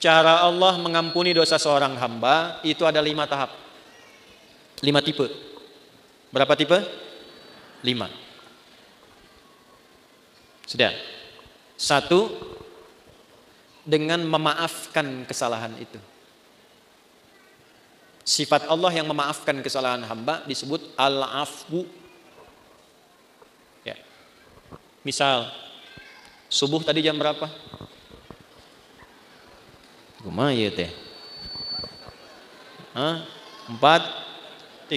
Cara Allah mengampuni dosa seorang hamba itu ada 5 tahap. 5 tipe. Berapa tipe? 5. Sudah. 1, dengan memaafkan kesalahan itu. Sifat Allah yang memaafkan kesalahan hamba disebut al-afwu. Ya. Misal, subuh tadi jam berapa? Kumaha teh? 4:35.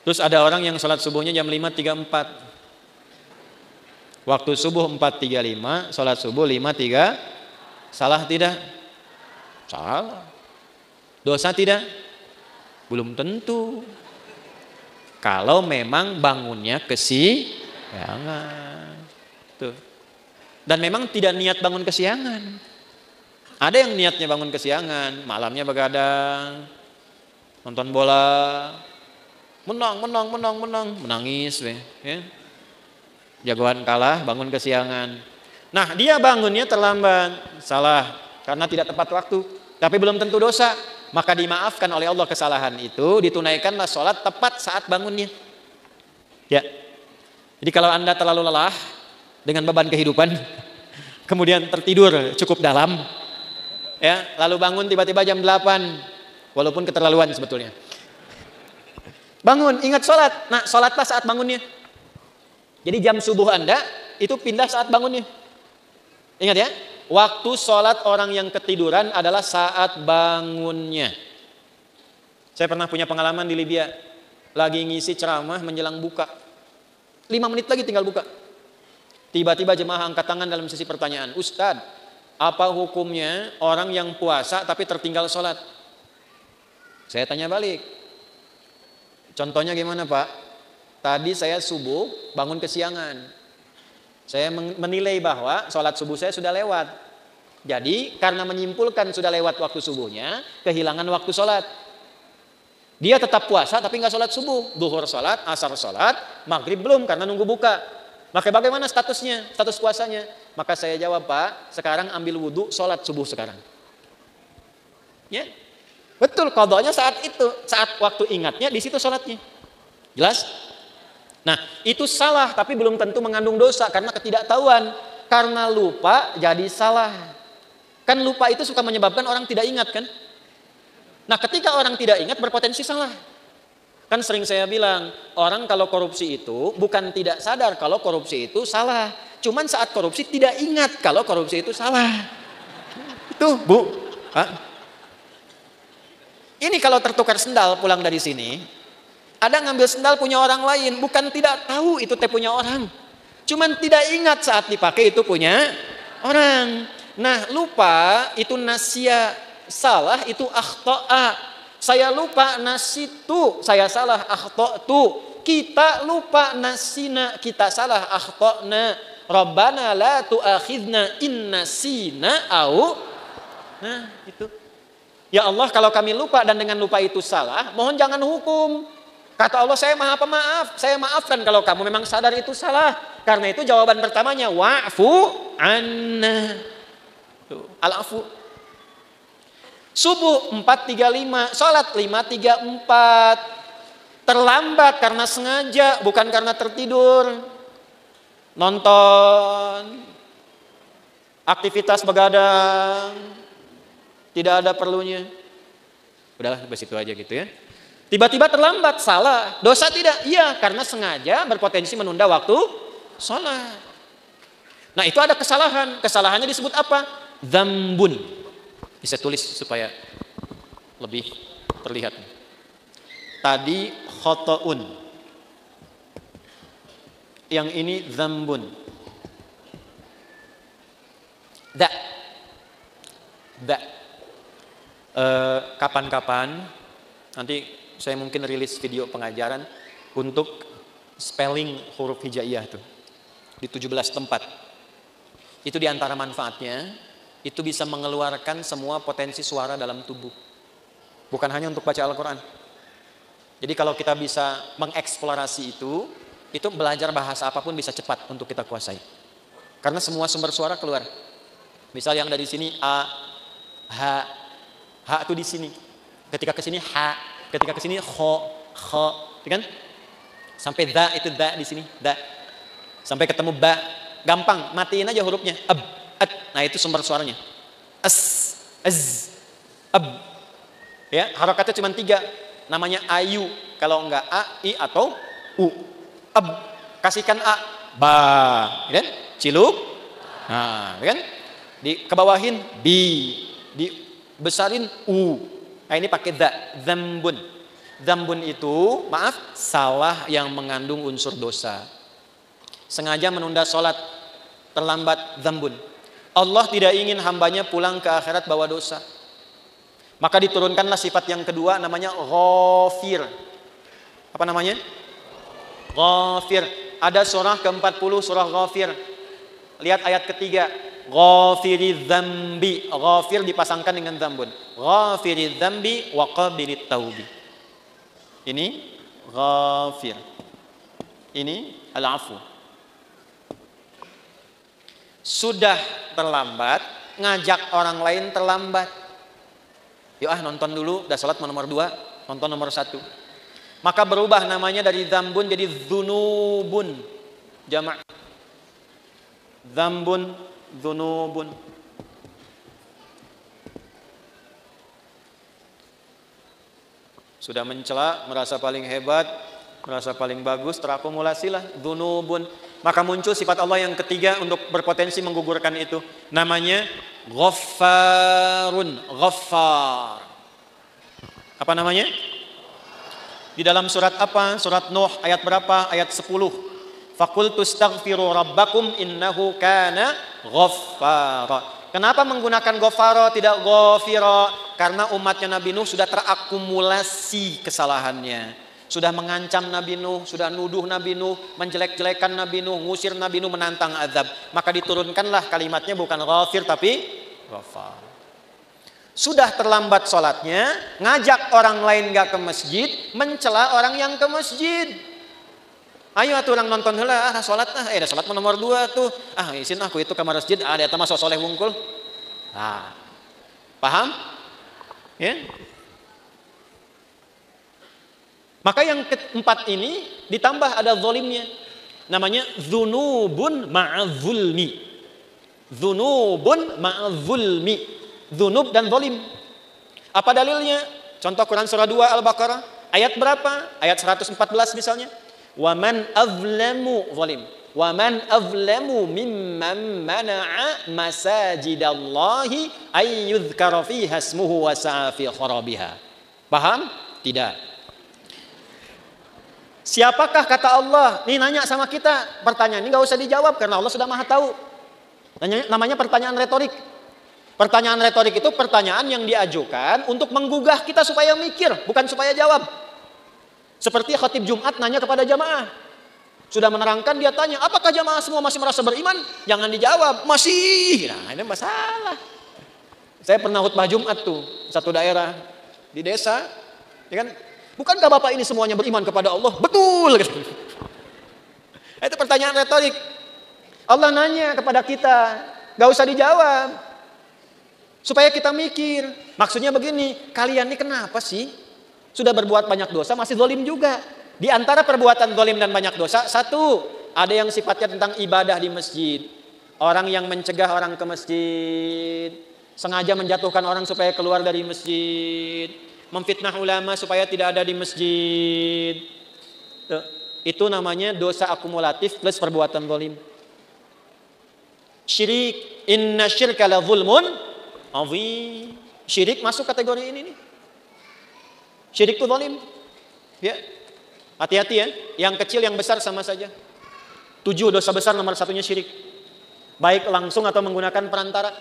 Terus ada orang yang sholat subuhnya jam 5:34. Waktu subuh 4:35, sholat subuh 5:3. Salah tidak? Salah. Dosa tidak? Belum tentu. Kalau memang bangunnya kesiangan. Tuh. Dan memang tidak niat bangun kesiangan. Ada yang niatnya bangun kesiangan, malamnya begadang, nonton bola, menang, menangis, ya. Jagoan kalah, bangun kesiangan. Nah, dia bangunnya terlambat, salah karena tidak tepat waktu, tapi belum tentu dosa. Maka dimaafkan oleh Allah kesalahan itu, ditunaikanlah sholat tepat saat bangunnya. Ya. Jadi kalau Anda terlalu lelah dengan beban kehidupan, kemudian tertidur cukup dalam, ya, lalu bangun tiba-tiba jam 8, walaupun keterlaluan sebetulnya. Bangun, ingat sholat. Nah, sholatlah saat bangunnya. Jadi jam subuh Anda itu pindah saat bangunnya. Ingat ya, waktu sholat orang yang ketiduran adalah saat bangunnya. Saya pernah punya pengalaman di Libya. Lagi ngisi ceramah menjelang buka. 5 menit lagi tinggal buka. Tiba-tiba jemaah angkat tangan dalam sesi pertanyaan. Ustadz, apa hukumnya orang yang puasa tapi tertinggal sholat? Saya tanya balik. Contohnya gimana Pak? Tadi saya subuh bangun kesiangan. Saya menilai bahwa sholat subuh saya sudah lewat. Jadi karena menyimpulkan sudah lewat waktu subuhnya, kehilangan waktu sholat. Dia tetap puasa tapi nggak sholat subuh. Duhur sholat, asar sholat, maghrib belum karena nunggu buka. Maka bagaimana statusnya, status puasanya? Maka saya jawab, Pak, sekarang ambil wudhu, sholat subuh sekarang. Ya, betul, qadanya saat itu, saat waktu ingatnya di situ sholatnya. Jelas? Nah, itu salah tapi belum tentu mengandung dosa karena ketidaktahuan. Karena lupa jadi salah. Kan lupa itu suka menyebabkan orang tidak ingat kan? Nah, ketika orang tidak ingat berpotensi salah. Kan sering saya bilang, orang kalau korupsi itu bukan tidak sadar kalau korupsi itu salah. Cuman saat korupsi tidak ingat kalau korupsi itu salah. Itu, Bu. Hah? Ini kalau tertukar sendal pulang dari sini, ada ngambil sendal punya orang lain, bukan tidak tahu itu teh punya orang. Cuman tidak ingat saat dipakai itu punya orang. Nah, lupa itu nasya, salah itu akhta'a. Saya lupa nasitu, saya salah akhta'tu. Kita lupa nasina, kita salah akhta'na. Rabbana la tu'akhidna in nasina au. Nah, itu. Ya Allah, kalau kami lupa dan dengan lupa itu salah, mohon jangan hukum. Kata Allah, saya maha pemaaf, saya maafkan kalau kamu memang sadar itu salah. Karena itu jawaban pertamanya wa'fu anna. Al-afu. Subuh 4:35, sholat 5:34. Terlambat karena sengaja, bukan karena tertidur. Nonton, aktivitas begadang, tidak ada perlunya. Udahlah, sampai situ aja gitu ya. Tiba-tiba terlambat, salah. Dosa tidak? Iya, karena sengaja berpotensi menunda waktu sholat. Nah, itu ada kesalahan. Kesalahannya disebut apa? Dzambun. Bisa tulis supaya lebih terlihat. Tadi khotoun. Yang ini dzambun. Kapan-kapan nanti saya mungkin rilis video pengajaran untuk spelling huruf hijaiyah tuh di 17 tempat. Itu diantara manfaatnya, itu bisa mengeluarkan semua potensi suara dalam tubuh. Bukan hanya untuk baca Al-Quran. Jadi kalau kita bisa mengeksplorasi itu belajar bahasa apapun bisa cepat untuk kita kuasai. Karena semua sumber suara keluar. Misal yang dari sini a, h, h itu di sini. Ketika ke sini h, ketika ke sini kho, kan? Sampai da itu da di sini, da. Sampai ketemu ba, gampang, matiin aja hurufnya. Ab, at. Nah, itu sumber suaranya. As, az, ab. Ya, harokatnya cuma 3. Namanya ayu. Kalau enggak a, i atau u. Ab. Kasihkan a, ba, kan? Ciluk. Nah, kan? Kebawahin bi, dibesarin u. Nah, ini pakai da, dzambun. Dzambun itu, maaf, salah yang mengandung unsur dosa. Sengaja menunda sholat, terlambat, dzambun. Allah tidak ingin hambanya pulang ke akhirat bawa dosa. Maka diturunkanlah sifat yang kedua, namanya ghafir. Apa namanya? Ghafir. Ada surah ke-40, surah Ghafir. Lihat ayat ketiga. Ghafiriz dzambi. Ghafir dipasangkan dengan dzambun. Ghafiriz dzambi wa qabilit taubi. Ini ghafir. Ini al-afu. Sudah terlambat, ngajak orang lain terlambat. Yuk nonton dulu, udah sholat nomor 2, nonton nomor 1. Maka berubah namanya dari dzambun jadi dzunubun. Jamak. Dzambun, dzunubun. Sudah mencela, merasa paling hebat, merasa paling bagus, terakumulasilah dzunubun. Maka muncul sifat Allah yang ketiga untuk berpotensi menggugurkan itu. Namanya Ghaffarun, Ghaffar. Apa namanya? Di dalam surat apa? Surat Nuh ayat berapa? Ayat 10. Faqultu astaghfiru rabbakum innahu kana ghaffara. Kenapa menggunakan ghaffara tidak ghafira? Karena umatnya Nabi Nuh sudah terakumulasi kesalahannya. Sudah mengancam Nabi Nuh, sudah nuduh Nabi Nuh, menjelek-jelekan Nabi Nuh, ngusir Nabi Nuh, menantang azab. Maka diturunkanlah kalimatnya bukan ghafir tapi ghafar. Sudah terlambat sholatnya, ngajak orang lain gak ke masjid, mencela orang yang ke masjid. Ayo atuh orang nonton heula, sholat ada sholat nomor 2 tuh. Izin aku itu kamar masjid, ada eta mah sok soleh wungkul. Paham? Ya. Maka yang keempat ini ditambah ada zalimnya. Namanya dzunubun ma'adzulmi. Dzunubun ma'adzulmi. Dzunub dan zalim. Apa dalilnya? Contoh Quran surah 2 Al-Baqarah. Ayat berapa? Ayat 114 misalnya. Wa man azlamu zalim. Wa man azlamu mimman mana'a masajidallahi ay yudhkara fiha ismuhu wa sa'a fi kharabiha. Paham? Tidak. Siapakah kata Allah? Nih nanya sama kita. Pertanyaan ini gak usah dijawab karena Allah sudah maha tahu. Namanya pertanyaan retorik. Pertanyaan retorik itu pertanyaan yang diajukan untuk menggugah kita supaya mikir, bukan supaya jawab. Seperti khatib Jumat nanya kepada jamaah. Sudah menerangkan, dia tanya, apakah jamaah semua masih merasa beriman? Jangan dijawab, masih. Nah, ini masalah. Saya pernah khutbah Jumat tuh, satu daerah di desa, ya kan? Bukankah Bapak ini semuanya beriman kepada Allah? Betul. Itu pertanyaan retorik. Allah nanya kepada kita, gak usah dijawab. Supaya kita mikir. Maksudnya begini, kalian ini kenapa sih? Sudah berbuat banyak dosa, masih zalim juga. Di antara perbuatan zalim dan banyak dosa, satu, ada yang sifatnya tentang ibadah di masjid. Orang yang mencegah orang ke masjid. Sengaja menjatuhkan orang supaya keluar dari masjid. Memfitnah ulama supaya tidak ada di masjid. Itu namanya dosa akumulatif plus perbuatan zalim. Syirik, inna syirka la zulmun azim. Syirik masuk kategori ini nih. Syirik itu zalim. Ya. Hati-hati ya. Yang kecil yang besar sama saja. 7 dosa besar nomor 1-nya syirik. Baik langsung atau menggunakan perantara.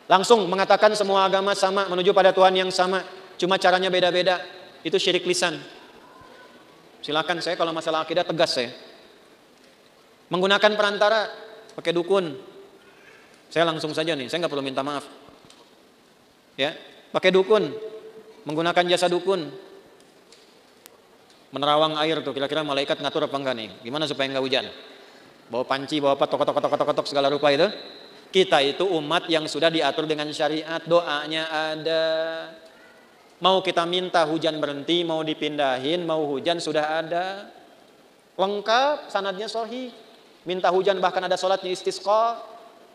Langsung mengatakan semua agama sama, menuju pada Tuhan yang sama. Cuma caranya beda-beda. Itu syirik lisan. Silakan, saya kalau masalah akidah tegas saya. Menggunakan perantara, pakai dukun. Saya langsung saja nih, saya nggak perlu minta maaf. Ya, pakai dukun, menggunakan jasa dukun, menerawang air tuh, kira-kira malaikat ngatur apa enggak nih? Gimana supaya enggak hujan? Bawa panci, bawa apa, tokotok segala rupa itu. Kita itu umat yang sudah diatur dengan syariat, doanya ada. Mau kita minta hujan berhenti, mau dipindahin, mau hujan sudah ada. Lengkap, sanadnya sahih. Minta hujan bahkan ada sholatnya istisqa.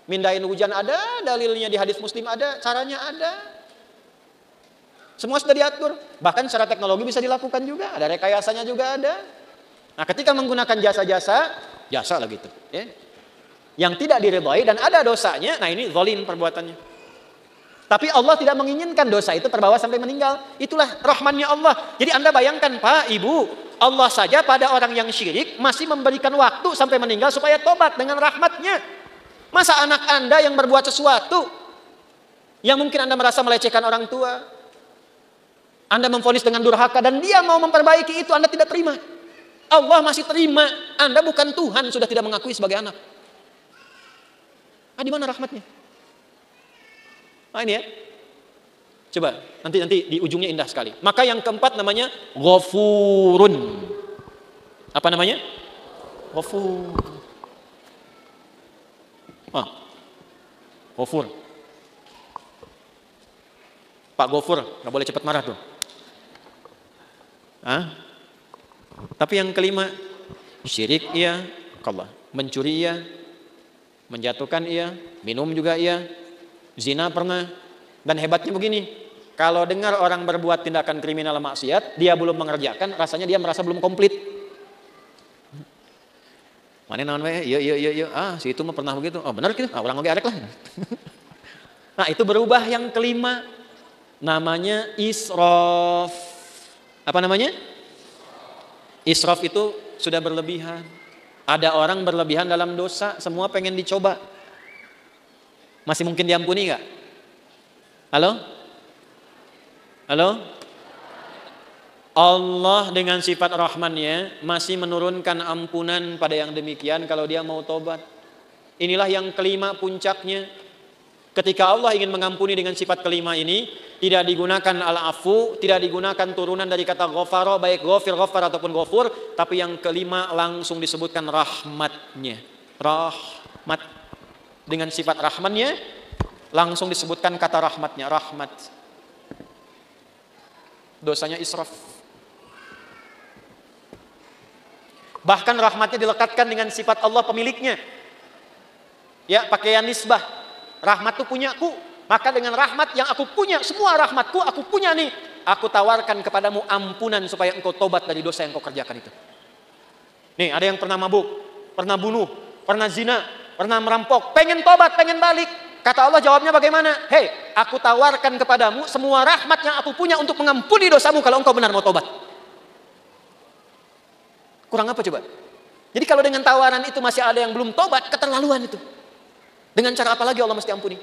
Mindahin hujan ada, dalilnya di hadis Muslim ada, caranya ada. Semua sudah diatur. Bahkan secara teknologi bisa dilakukan juga, ada rekayasanya juga ada. Nah, ketika menggunakan jasa lah gitu, ya. Yang tidak diridhai dan ada dosanya, nah ini zalim perbuatannya. Tapi Allah tidak menginginkan dosa itu terbawa sampai meninggal. Itulah rahmannya Allah. Jadi Anda bayangkan Pak, Ibu, Allah saja pada orang yang syirik masih memberikan waktu sampai meninggal supaya tobat dengan rahmatnya. Masa anak Anda yang berbuat sesuatu yang mungkin Anda merasa melecehkan orang tua, Anda memvonis dengan durhaka dan dia mau memperbaiki itu, Anda tidak terima. Allah masih terima. Anda bukan Tuhan, sudah tidak mengakui sebagai anak. Di mana rahmatnya? Nah ini ya. Coba nanti di ujungnya indah sekali. Maka yang keempat namanya Ghafurun. Apa namanya? Ghafur. Ghafur. Pak Ghafur, nggak boleh cepat marah tuh. Tapi yang kelima, syirik iya, Allah, mencuri iya, menjatuhkan iya, minum juga iya, zina pernah. Dan hebatnya begini, kalau dengar orang berbuat tindakan kriminal maksiat, dia belum mengerjakan, rasanya dia merasa belum komplit. Mana namanya? Iya. Si itu mah pernah begitu. Oh benar gitu. Orang lagi arek lah. Nah itu berubah yang kelima, namanya israf. Apa namanya? Israf itu sudah berlebihan. Ada orang berlebihan dalam dosa, semua pengen dicoba. Masih mungkin diampuni nggak? Halo? Allah dengan sifat rahmannya masih menurunkan ampunan pada yang demikian kalau dia mau tobat. Inilah yang kelima puncaknya. Ketika Allah ingin mengampuni dengan sifat kelima ini, tidak digunakan al-afu, tidak digunakan turunan dari kata ghafara, baik ghafir, ghafar ataupun ghafur, tapi yang kelima langsung disebutkan rahmatnya. Rahmat. Dengan sifat rahmannya langsung disebutkan kata rahmatnya, rahmat. Dosanya israf. Bahkan rahmatnya dilekatkan dengan sifat Allah pemiliknya. Ya, pakaian nisbah. Rahmat itu punyaku. Maka dengan rahmat yang aku punya, semua rahmatku aku punya nih. Aku tawarkan kepadamu ampunan supaya engkau tobat dari dosa yang kau kerjakan itu. Nih, ada yang pernah mabuk, pernah bunuh, pernah zina, pernah merampok, pengen tobat, pengen balik. Kata Allah jawabnya bagaimana? Hei, aku tawarkan kepadamu semua rahmat yang aku punya untuk mengampuni dosamu kalau engkau benar mau tobat. Kurang apa coba? Jadi kalau dengan tawaran itu masih ada yang belum tobat, keterlaluan itu. Dengan cara apa lagi Allah mesti ampuni?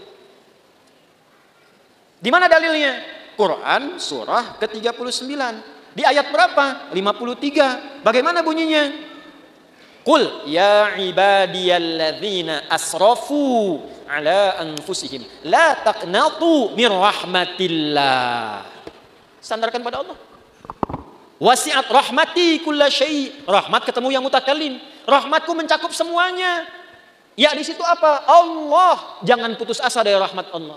Di mana dalilnya? Quran surah ke-39. Di ayat berapa? 53. Bagaimana bunyinya? Qul ya ibadiyalladzina asrafu ala anfusihim la taqnatu mir rahmatillah. Sandarkan pada Allah. Wasi'at rahmati kulla syai'. Rahmat ketemu yang mutakallim. Rahmatku mencakup semuanya. Ya di situ apa? Allah. Jangan putus asa dari rahmat Allah.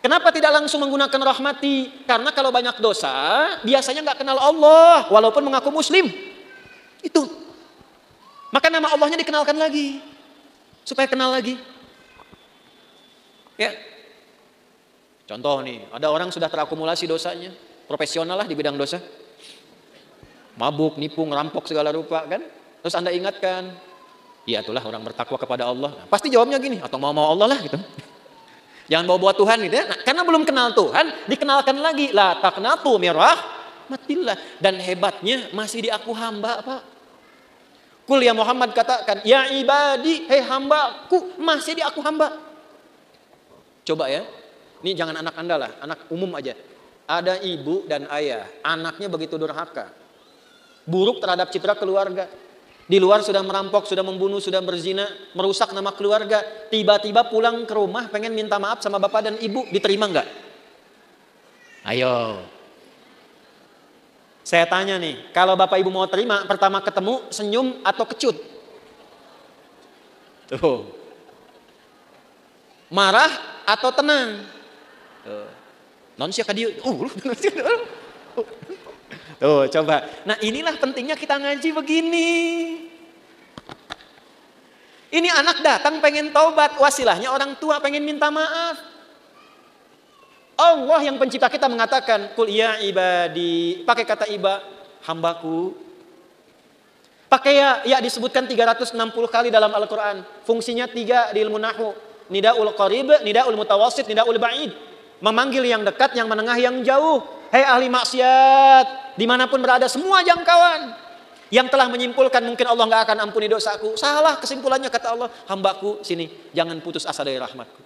Kenapa tidak langsung menggunakan rahmati? Karena kalau banyak dosa, biasanya nggak kenal Allah, walaupun mengaku Muslim. Itu. Maka nama Allahnya dikenalkan lagi, supaya kenal lagi. Ya. Contoh nih, ada orang sudah terakumulasi dosanya, profesional lah di bidang dosa, mabuk, nipu, ngerampok segala rupa kan. Terus Anda ingatkan, ya itulah orang bertakwa kepada Allah. Nah, pasti jawabnya gini, atau mau Allah lah gitu. Jangan bawa-bawa Tuhan gitu ya. Nah, karena belum kenal Tuhan, dikenalkan lagi. La taqnatu mir rahmatillah. Dan hebatnya masih diaku hamba, Pak. Kul ya Muhammad katakan, ya ibadi, hei hambaku, masih diaku hamba. Coba ya. Ini jangan anak Anda lah, anak umum aja. Ada ibu dan ayah, anaknya begitu durhaka. Buruk terhadap citra keluarga. Di luar sudah merampok, sudah membunuh, sudah berzina, merusak nama keluarga. Tiba-tiba pulang ke rumah pengen minta maaf sama bapak dan ibu, diterima nggak? Ayo. Saya tanya nih, kalau bapak ibu mau terima, pertama ketemu senyum atau kecut? Tuh. Marah atau tenang? Non siapa dia? Tuh, coba. Nah, inilah pentingnya kita ngaji begini. Ini anak datang pengen taubat, wasilahnya orang tua pengen minta maaf. Allah yang pencipta kita mengatakan, "Qul ya ibadi," pakai kata iba, hambaku. Pakai ya disebutkan 360 kali dalam Al-Qur'an. Fungsinya 3 di ilmu nahwu. Nidaul qarib, nidaul mutawassit, nidaul ba'id. Memanggil yang dekat, yang menengah, yang jauh. Hei ahli maksiat, dimanapun berada, semua jangkauan. Yang telah menyimpulkan mungkin Allah nggak akan ampuni dosaku. Salah kesimpulannya, kata Allah, hambaku sini, jangan putus asa dari rahmatku.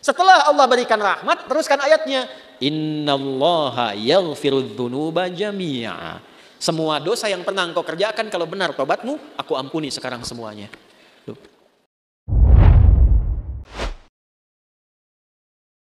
Setelah Allah berikan rahmat, teruskan ayatnya, innallaha yaghfirudz dzunuba jami'a. Semua dosa yang pernah engkau kerjakan, kalau benar tobatmu, aku ampuni sekarang semuanya. Tuh.